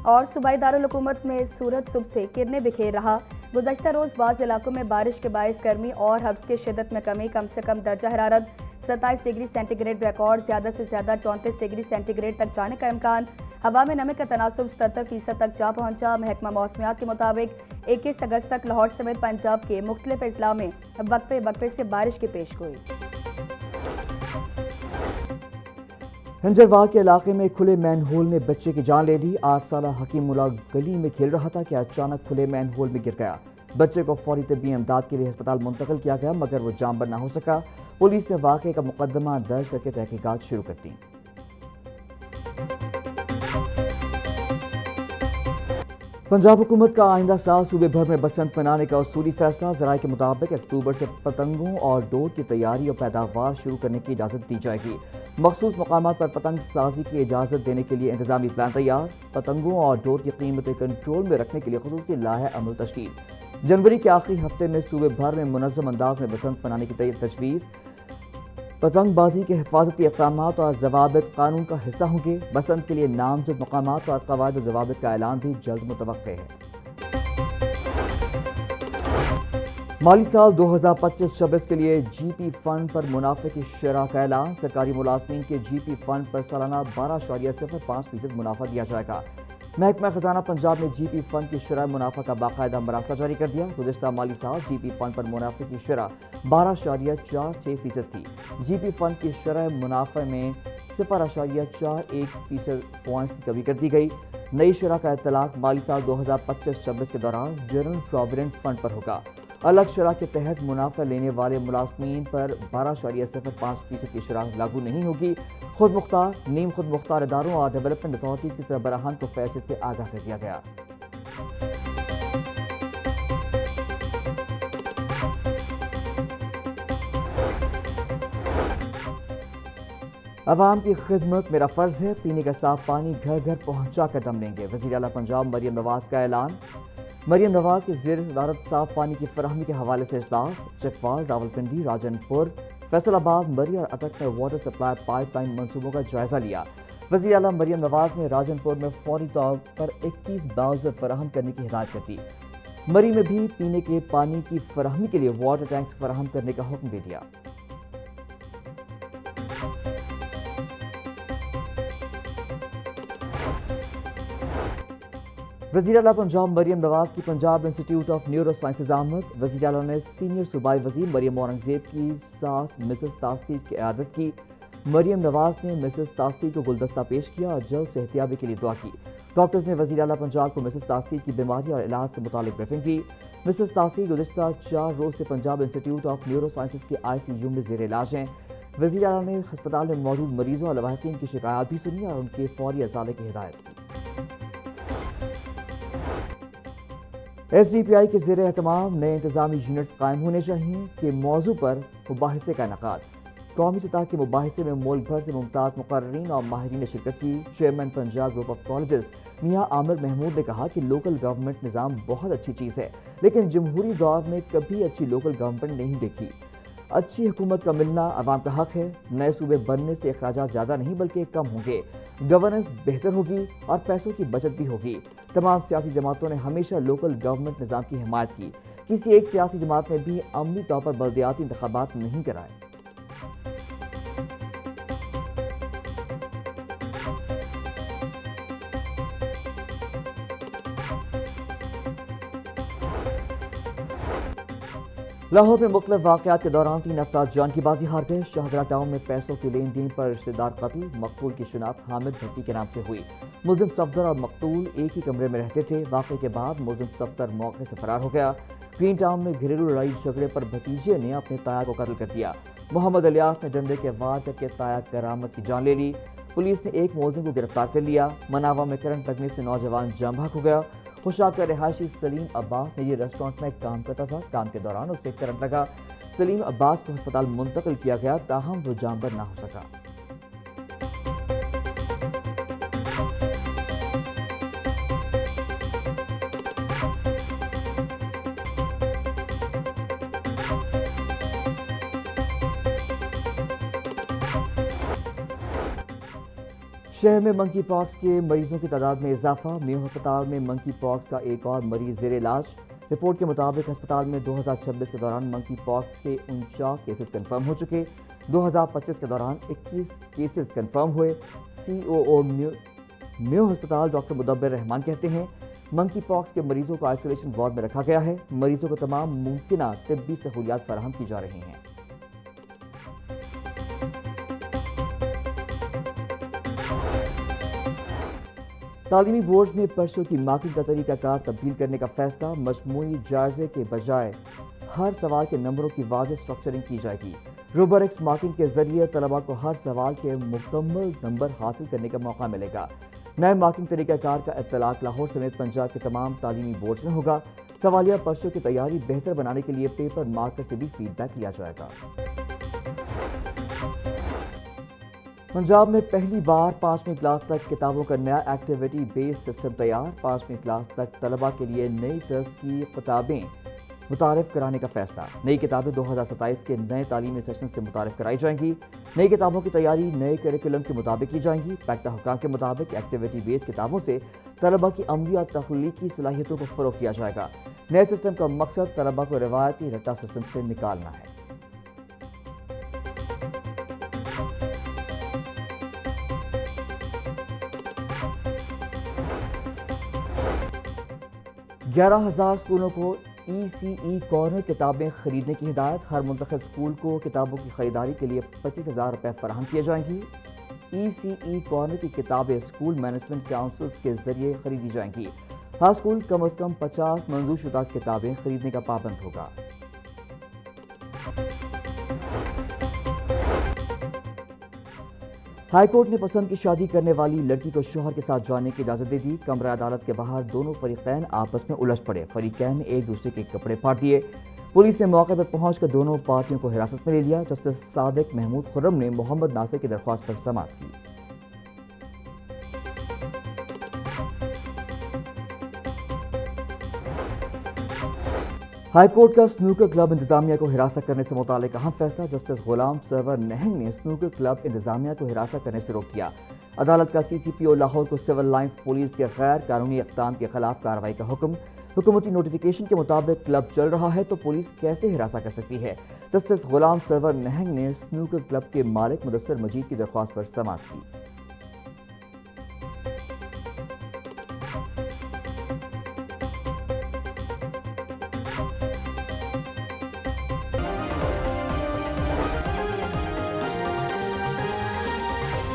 اور सूबाई दारुल-हुकूमत में सूरज सुबह से किरणें बिखेर रहा। गुज़श्ता रोज़ बाज़ इलाकों में बारिश के बायस गर्मी और हब्स की शिद्दत में कमी। कम से कम दर्जा हरारत 27 डिग्री सेंटीग्रेड रिकॉर्ड, ज़्यादा से ज़्यादा 34 डिग्री सेंटीग्रेड तक जाने का इम्कान। हवा में नमी का तनासुब 77% तक जा पहुंचा। महकमा मौसमियात के मुताबिक 21 अगस्त तक लाहौर समेत पंजाब के मुख्तलिफ अजला में वक्फे से बारिश की पेशगोई। हंजरवार के इलाके में खुले मैन होल ने बच्चे की जान ले ली। 8 साला हकीमुल्ला गली में खेल रहा था कि अचानक खुले मैन होल में गिर गया। बच्चे को फौरी तबी इमदाद के लिए अस्पताल मुंतकिल किया गया, मगर वो जामबर ना हो सका। पुलिस ने वाक़े का मुकदमा दर्ज करके तहकीकात शुरू कर दी। पंजाब हुकूमत का आइंदा साल सूबे भर में बसंत मनाने का उसूली फैसला। ज़राए के मुताबिक अक्टूबर से पतंगों और डोर की तैयारी और पैदावार शुरू करने की इजाज़त दी जाएगी। मखसूस मकामात पर पतंग साजी की इजाज़त देने के लिए इंतजामी प्लान तैयार। पतंगों और डोर की कीमतें कंट्रोल में रखने के लिए खुसूसी लाहे अमल तश्कील। जनवरी के आखिरी हफ्ते में सूबे भर में मुनज़्ज़म अंदाज में बसंत मनाने की तजवीज़। पतंगबाजी के हिफाजती इक़दामात और ज़वाबित कानून का हिस्सा होंगे। बसंत के लिए नामज़द मकामात और क़वाइद ज़वाबित का ऐलान भी जल्द मुतवक्के है। माली साल 2025-26 के लिए जीपी फंड पर मुनाफे की शरह का ऐलान। सरकारी मुलाजमीन के जीपी फंड पर सालाना 12.05% मुनाफा दिया जाएगा। महकमा खजाना पंजाब ने जीपी फंड की शरह मुनाफा का बाकायदा मरासला जारी कर दिया। गुज़श्ता माली साल जीपी फंड पर मुनाफे की शरह 12.46% थी। जीपी फंड की शरह मुनाफे में 0.41% पॉइंट्स की कमी कर दी गई। नई शरह का इतलाक माली साल 2025-26 के दौरान जनरल प्रोविडेंट फंड पर होगा। अलग शरह के तहत मुनाफा लेने वाले मुलाजमीन पर 12.05% की शरह लागू नहीं होगी। खुद मुख्तार, नीम खुद मुख्तार इदारों और डेवलपमेंट अथॉरिटीज़ के सरबराहान को फैसले से आगाह कर दिया गया। अवाम की खिदमत मेरा फ़र्ज़ है, पीने का साफ पानी घर घर पहुँचा कर दम लेंगे। वज़ीर आला पंजाब मरियम नवाज़ का ऐलान। मरियम नवाज़ के ज़ेर सदारत साफ पानी की फराहमी के हवाले से इजलास। चकवाल, रावलपिंडी, राजनपुर, फैसलाबाद, मरी और अटक में वाटर सप्लाई पाइपलाइन मंसूबों का जायजा लिया। वज़ीर आला मरियम नवाज़ ने राजनपुर में फौरी तौर पर 21 बाउज़र फराहम करने की हिदायत कर दी। मरी में भी पीने के पानी की फराहमी के लिए वाटर टैंक्स फराहम करने का हुक्म दे दिया। वज़ीर आला पंजाब मरियम नवाज़ की Punjab institute of neuro sciences आमद। वज़ीर आला ने सीनियर सूबाई वज़ीर मरियम औरंगज़ेब की सास मिसेस तासीर की क़यादत की। मरियम नवाज़ ने मिसेस तासीर को गुलदस्ता पेश किया और जल्द सेहतियाबी के लिए दुआ की। डॉक्टर्स ने वज़ीर आला पंजाब को मिसेस तासीर की बीमारी और इलाज से मुतालिक ब्रीफिंग की। मिसेस तासीर गुज़श्ता 4 रोज़ से Punjab institute of neuro sciences के ICU में ज़ेर इलाज हैं। वज़ीर आला ने अस्पताल में मौजूद मरीजों और लवाहिकीन की शिकायत भी सुनी और उनके फौरी अज़ाले की हिदायत की। SDPI के ज़ेर एहतमाम नए इंतजामी यूनिट्स कायम होने चाहिए के मौजू पर मुबाहिसे का इनेकाद। कौमी सतह के मुबाहिसे में मुल्क भर से मुमताज़ मुकर्रीन और माहिरीन ने शिरकत की। Chairman Punjab group of colleges मियाँ आमिर महमूद ने कहा कि लोकल गवर्नमेंट निज़ाम बहुत अच्छी चीज़ है, लेकिन जमहूरी दौर में कभी अच्छी लोकल गवर्नमेंट नहीं देखी। अच्छी हुकूमत का मिलना अवाम का हक है। नए सूबे बनने से अखराजात ज़्यादा नहीं बल्कि कम होंगे, गवर्नेंस बेहतर होगी और पैसों की बचत भी होगी। तमाम सियासी जमातों ने हमेशा लोकल गवर्नमेंट निज़ाम की हिमायत की। किसी एक सियासी जमात ने भी अमली तौर पर बल्दियाती इंतखाबात नहीं कराए। लाहौर में मुख्तलिफ वाक़यात के दौरान 3 अफराद जान की बाजी हार गए। शाहदरा टाउन में पैसों के लेन देन पर रिश्तेदार कत्ल। मकतूल की शिनाख्त हामिद भट्टी के नाम से हुई। मुल्ज़िम सफदर और मकतूल एक ही कमरे में रहते थे। वाक़े के बाद मुल्ज़िम सफदर मौके से फरार हो गया। ग्रीन टाउन में घरेलू लड़ाई झगड़े पर भतीजे ने अपने ताया को कत्ल कर दिया। मोहम्मद अलियास ने डंडे के वार करके ताया करामत की जान ले ली। पुलिस ने एक मुल्ज़िम को गिरफ्तार कर लिया। मनावा में करंट लगने से नौजवान जाम भाग हो गया। खुशाब का रिहायशी सलीम अब्बास ने ये रेस्टोरेंट में काम करता था। काम के दौरान उसे करंट लगा। सलीम अब्बास को अस्पताल मुंतकिल किया गया, ताहम वो जानबर ना हो सका। شہر میں منکی پاکس کے مریضوں کی تعداد میں اضافہ، میو ہسپتال میں منکی پاکس کا ایک اور مریض زیر علاج۔ رپورٹ کے مطابق ہسپتال میں 2026 کے دوران منکی پاکس کے 49 کیسز کنفرم ہو چکے، 2025 کے دوران 21 کیسز کنفرم ہوئے۔ COO میو ہسپتال ڈاکٹر مدبر رحمان کہتے ہیں منکی پاکس کے مریضوں کو آئسولیشن وارڈ میں رکھا گیا ہے، مریضوں کو تمام ممکنہ طبی سہولیات فراہم کی جا رہی ہیں۔ تعلیمی بورڈز میں پرچوں کی مارکنگ کا طریقہ کار تبدیل کرنے کا فیصلہ، مجموعی جائزے کے بجائے ہر سوال کے نمبروں کی واضح اسٹرکچرنگ کی جائے گی۔ روبرکس مارکنگ کے ذریعے طلباء کو ہر سوال کے مکمل نمبر حاصل کرنے کا موقع ملے گا۔ نئے مارکنگ طریقہ کار کا اطلاق لاہور سمیت پنجاب کے تمام تعلیمی بورڈز میں ہوگا۔ سوالیہ پرچوں کی تیاری بہتر بنانے کے لیے پیپر مارکر سے بھی فیڈ بیک لیا جائے گا۔ پنجاب میں پہلی بار 5ویں کلاس تک کتابوں کا نیا ایکٹیویٹی بیس سسٹم تیار، 5ویں کلاس تک طلباء کے لیے نئی طرز کی کتابیں متعارف کرانے کا فیصلہ۔ نئی کتابیں 2027 کے نئے تعلیمی سیشن سے متعارف کرائی جائیں گی۔ نئی کتابوں کی تیاری نئے کریکولم کے مطابق کی جائیں گی۔ پیکٹا حکام کے مطابق ایکٹیویٹی بیس کتابوں سے طلباء کی عملی اور تخلیقی صلاحیتوں کو فروغ دیا جائے گا۔ نئے سسٹم کا مقصد طلباء کو روایتی رٹا سسٹم سے نکالنا ہے۔ گیارہ 11,000 اسکولوں کو ECE کارنر کتابیں خریدنے کی ہدایت، ہر منتخب اسکول کو کتابوں کی خریداری کے لیے 25,000 روپے فراہم کیے جائیں گی۔ ECE کارنر کی کتابیں اسکول مینجمنٹ کاؤنسلز کے ذریعے خریدی جائیں گی۔ ہر اسکول کم از کم 50 منظور شدہ کتابیں خریدنے کا پابند ہوگا۔ ہائی کورٹ نے پسند کی شادی کرنے والی لڑکی کو شوہر کے ساتھ جانے کی اجازت دے دی۔ کمرہ عدالت کے باہر دونوں فریقین آپس میں الجھ پڑے، فریقین نے ایک دوسرے کے کپڑے پھاڑ دیے۔ پولیس نے موقع پر پہنچ کر دونوں پارٹیوں کو حراست میں لے لیا۔ جسٹس صادق محمود خرم نے محمد ناصر کی درخواست پر سماعت کی۔ ہائی کورٹ کا سنوکر کلب انتظامیہ کو ہراساں کرنے سے متعلق اہم فیصلہ، جسٹس غلام سرور نہنگ نے سنوکر کلب انتظامیہ کو ہراساں کرنے سے روک دیا۔ عدالت کا CCPO لاہور کو سول لائنز پولیس کے غیر قانونی اقدام کے خلاف کارروائی کا حکم۔ حکومتی نوٹیفیکیشن کے مطابق کلب چل رہا ہے تو پولیس کیسے ہراساں کر سکتی ہے؟ جسٹس غلام سرور نہنگ نے سنوکر کلب کے مالک مدثر مجید کی درخواست پر سماعت کی۔